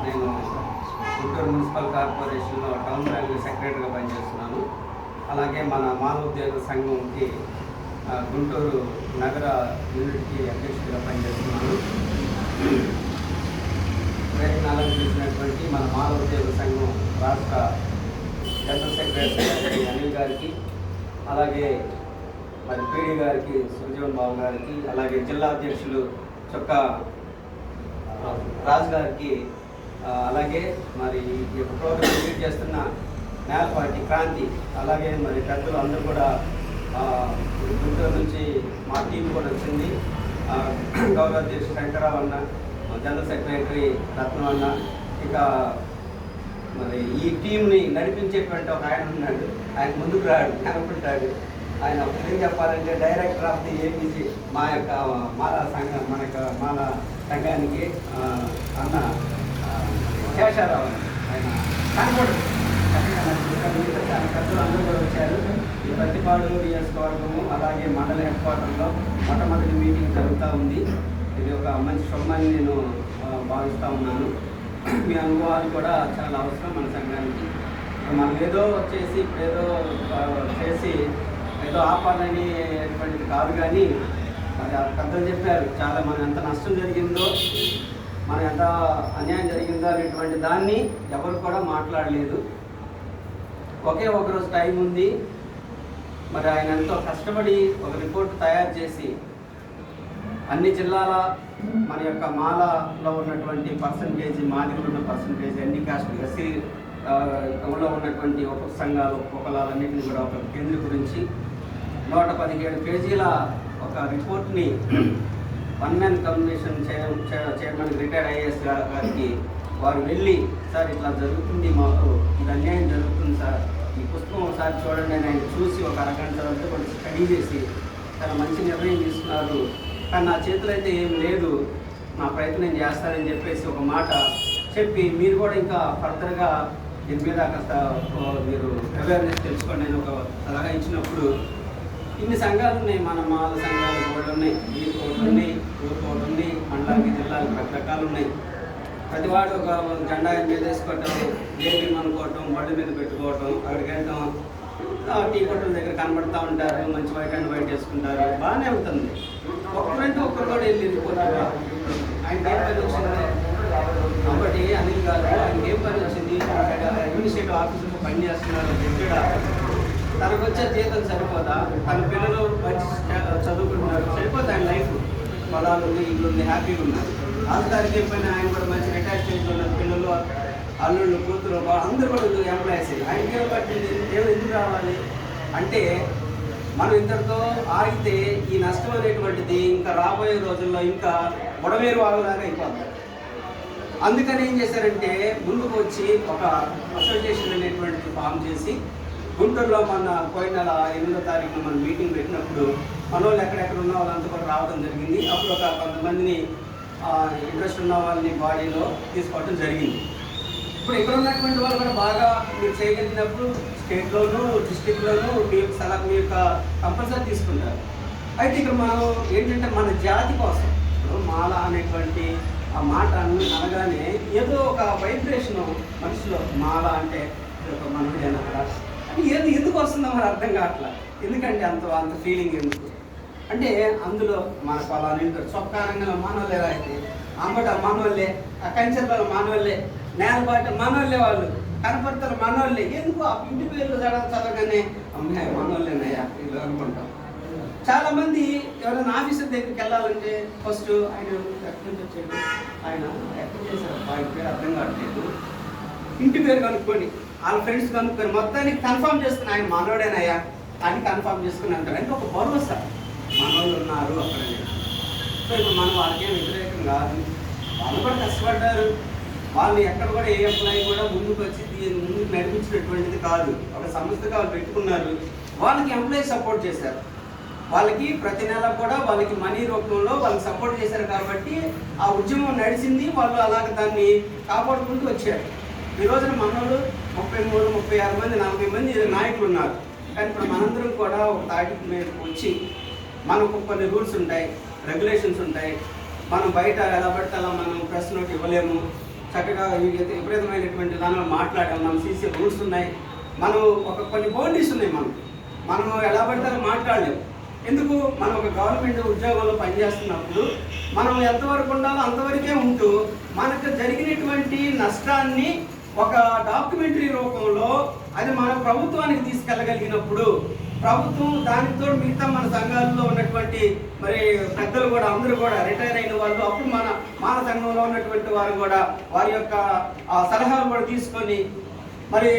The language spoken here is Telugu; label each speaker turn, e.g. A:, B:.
A: నేను గుంటూరు మున్సిపల్ కార్పొరేషన్లో టౌన్ ప్లానింగ్ సెక్రటరీగా పనిచేస్తున్నాను. అలాగే మన మానవ ఉద్యోగ సంఘంకి గుంటూరు నగర యూనిట్కి అధ్యక్షుడిగా పనిచేస్తున్నాను. ప్రయత్నాలను చేసినటువంటి మన మానవ ఉద్యోగ సంఘం రాష్ట్ర జనరల్ సెక్రటరీ అనిల్ గారికి, అలాగే మరి పీడీ గారికి, సురజీవన్ బాబు గారికి, అలాగే జిల్లా అధ్యక్షులు చొక్కా రాజు గారికి, అలాగే మరి ఈ యొక్క ప్రోగ్రాం లీడ్ చేస్తున్న నేలపాటి క్రాంతి, అలాగే మరి పెద్దలు అందరూ కూడా గుంటూరు నుంచి మా టీం కూడా వచ్చింది. గౌరవ అధ్యక్షుడు శంకరరావు అన్న, జనరల్ సెక్రటరీ రత్నం అన్న, ఇక మరి ఈ టీంని నడిపించేటువంటి ఒక ఆయన ఉన్నాడు. ఆయన ముందుకు రాడు, కనపడ్డాడు. ఆయన ఏం చెప్పాలంటే డైరెక్టర్ ఆఫ్ ది ఏపీసీ మా యొక్క మాలా సంఘం, మన యొక్క మాలా సంఘానికి అన్న శేషారావు. ఆయన కనపడు చాలా పెద్దలు అందరూ కూడా వచ్చారు. ఈ ప్రతిపాడు నియోజకవర్గము అలాగే మండల హెడ్ క్వార్టర్లో మొట్టమొదటి మీటింగ్ జరుగుతూ ఉంది. ఇది ఒక మంచి శుభమని నేను భావిస్తూ ఉన్నాను. మీ అనుభవాలు కూడా చాలా అవసరం మన సంఘానికి. మనం ఏదో చేసి ఇప్పుడేదో చేసి ఏదో ఆపాలనేటువంటిది కాదు, కానీ మరి పెద్దలు చెప్పారు చాలా మన ఎంత నష్టం జరిగిందో, మన ఎంత అన్యాయం జరిగిందో అనేటువంటి దాన్ని ఎవరు కూడా మాట్లాడలేదు. ఒకే ఒకరోజు టైం ఉంది. మరి ఆయన ఎంతో కష్టపడి ఒక రిపోర్ట్ తయారు చేసి అన్ని జిల్లాల మన యొక్క మాలలో ఉన్నటువంటి పర్సంటేజ్, మాదిగలు ఉన్న పర్సంటేజ్, అన్ని కాస్ట్ ఎస్సీలో ఉన్నటువంటి ఒక్కొక్క సంఘాలు ఒక్కొక్కలన్నింటినీ కూడా ఒక కేంద్రీకరించి 117 పేజీల ఒక రిపోర్ట్ని one man commission chairman retired IAS గారికి వారు వెళ్ళి, సార్ ఇట్లా జరుగుతుంది, మాకు ఇది అన్యాయం జరుగుతుంది సార్, ఈ పుస్తకం ఒకసారి చూడండి అని ఆయన చూసి ఒక అరగంట వరకు కూడా స్టడీ చేసి చాలా మంచి నిర్ణయం తీసుకున్నారు. కానీ నా చేతులు అయితే ఏం లేదు, నా ప్రయత్నం చేస్తానని చెప్పేసి ఒక మాట చెప్పి, మీరు కూడా ఇంకా ఫర్దర్గా దీని మీద కాస్త మీరు అవేర్నెస్ తెలుసుకోండి నేను ఒక సలహా ఇచ్చినప్పుడు, ఇన్ని సంఘాలు ఉన్నాయి, మన మాల సంఘాలు ఒకటి ఉన్నాయి, ఈ ఒకటి ఉన్నాయి, ఊరికి ఒకటి ఉంది, మండలానికి జిల్లాలకు రకరకాలు ఉన్నాయి. ప్రతివాడు ఒక జెండా మీద వేసుకోవటం, దేవీం అనుకోవటం, బళ్ళు మీద పెట్టుకోవటం, అక్కడికి వెళ్ళటం, టీ కొట్టల దగ్గర కనబడుతూ ఉంటారు, మంచి వైట్ అండ్ వైట్ వేసుకుంటారు, బాగానే ఉంటుంది. ఒక్కరంటే ఒక్కరు కూడా వెళ్ళి వెళ్ళిపోతారు. ఆయనకి ఏం పని వచ్చింది కాబట్టి అనిల్ గారు, ఆయనకి ఏం పని వచ్చింది, అడ్మినిస్ట్రేటివ్ ఆఫీసులో పని చేస్తున్నారు, తనకు వచ్చే జీతం సరిపోదా, తన పిల్లలు మంచి చదువుకుంటున్నారు, సరిపోతా ఆయన లైఫ్, పొలాలు ఉంది, ఇల్లు ఉంది, హ్యాపీగా ఉన్నారు. రాజధానికి చెప్పిన ఆయన కూడా మంచి రిటైర్ స్టేజ్లో ఉన్నారు, పిల్లలు, అల్లుళ్ళు, కూతురు, అందరూ కూడా ఎంప్లాయీస్. ఆయనకి ఏం పట్టింది, ఎందుకు రావాలి అంటే, మనం ఇంతటితో ఆగితే ఈ నష్టం అనేటువంటిది ఇంకా రాబోయే రోజుల్లో ఇంకా బుడమేరు వాగులాగా అయిపోతుంది. అందుకని ఏం చేశారంటే, ముందుకు వచ్చి ఒక అసోసియేషన్ అనేటువంటిది ఫామ్ చేసి, గుంటూరులో మన పోయిన నెల 8వ తారీఖున మనం మీటింగ్ పెట్టినప్పుడు మన వాళ్ళు ఎక్కడెక్కడ ఉన్న వాళ్ళంతా కూడా రావడం జరిగింది. అప్పుడు ఒక కొంతమందిని ఇంట్రెస్ట్ ఉన్న వాళ్ళని బాడీలో తీసుకోవడం జరిగింది. ఇప్పుడు ఇక్కడ ఉన్నటువంటి వాళ్ళు కూడా బాగా మీరు చేయగలిగినప్పుడు స్టేట్లోనూ డిస్ట్రిక్ట్లోనూ మీ యొక్క కంపల్సరీ తీసుకుంటారు. అయితే ఇక్కడ మనం ఏంటంటే మన జాతి కోసం, ఇప్పుడు మాల అనేటువంటి ఆ మాట అనగానే ఏదో ఒక వైబ్రేషను మనిషిలో, మాల అంటే ఒక మనోడైనా కూడా అని ఎందుకు వస్తుందో మరి అర్థం కావట్లా. ఎందుకంటే అంత ఫీలింగ్ ఎందుకు అంటే, అందులో మన పొలాన్ని చొక్కా రంగంలో మానవులు ఎలా అయితే, అంబట మానవులే, ఆ కంచెల మానవులే, నేలబాట మానవులే, వాళ్ళు కనపడతారు మానవులే. ఎందుకు ఆ ఇంటి పేర్లు చదవగానే అమ్మాయి మానవులేనయ్యా వీళ్ళు అనుకుంటాం. చాలామంది ఎవరైనా ఆఫీసర్ దగ్గరికి వెళ్ళాలంటే ఫస్ట్ ఆయన ఎక్కడి నుంచి వచ్చాడు, ఆయన ఎక్కడ చేశారు, ఆయన పేరు అర్థం కావట్లేదు, ఇంటి పేరు కనుక్కొని వాళ్ళ ఫ్రెండ్స్ కనుక్కొని మొత్తానికి కన్ఫర్మ్ చేసుకుని ఆయన మనోడేనయ్యా అని కన్ఫర్మ్ చేసుకుని అంటారు. అంటే ఒక భరోసా, మనోళ్ళు ఉన్నారు అక్కడ. సో ఇప్పుడు మనం వాళ్ళకేం వ్యతిరేకం కాదు, వాళ్ళు కూడా కష్టపడ్డారు. వాళ్ళు ఎక్కడ కూడా ఏ ఎంప్లాయీ కూడా ముందుకు వచ్చి ముందుకు నడిపించినటువంటిది కాదు. ఒక సంస్థగా వాళ్ళు పెట్టుకున్నారు, వాళ్ళకి ఎంప్లాయీ సపోర్ట్ చేశారు, వాళ్ళకి ప్రతి నెల కూడా వాళ్ళకి మనీ రూపంలో వాళ్ళకి సపోర్ట్ చేశారు. కాబట్టి ఆ ఉద్యమం నడిచింది, వాళ్ళు అలాగ దాన్ని కాపాడుకుంటూ వచ్చారు. ఈ రోజున మనోళ్ళు 33, 36 మంది, 40 మంది నాయకులు ఉన్నారు. కానీ ఇప్పుడు మనందరం కూడా ఒక తాటికి మీదకి వచ్చి, మనకు కొన్ని రూల్స్ ఉంటాయి, రెగ్యులేషన్స్ ఉంటాయి. మనం బయట ఎలా పడితే అలా మనం ప్రెస్ నోట్ ఇవ్వలేము, చక్కగా విపరీతమైనటువంటి దానిలో మాట్లాడాం. మనం సీసీ రూల్స్ ఉన్నాయి, మనం కొన్ని బౌండరీస్ ఉన్నాయి. మనం ఎలా పడితే అలా మాట్లాడలేము. ఎందుకు? మనం ఒక గవర్నమెంట్ ఉద్యోగంలో పనిచేస్తున్నప్పుడు మనం ఎంతవరకు ఉండాలో అంతవరకే ఉంటూ మనకు జరిగినటువంటి నష్టాన్ని ఒక డాక్యుమెంటరీ రూపంలో అది మన ప్రభుత్వానికి తీసుకెళ్ళగలిగినప్పుడు ప్రభుత్వం దానితో మిగతా మన సంఘాల్లో ఉన్నటువంటి మరి పెద్దలు కూడా అందరూ కూడా రిటైర్ అయిన వాళ్ళు అప్పుడు మన సంఘంలో ఉన్నటువంటి వారు కూడా వారి యొక్క సలహాలు కూడా తీసుకొని మరి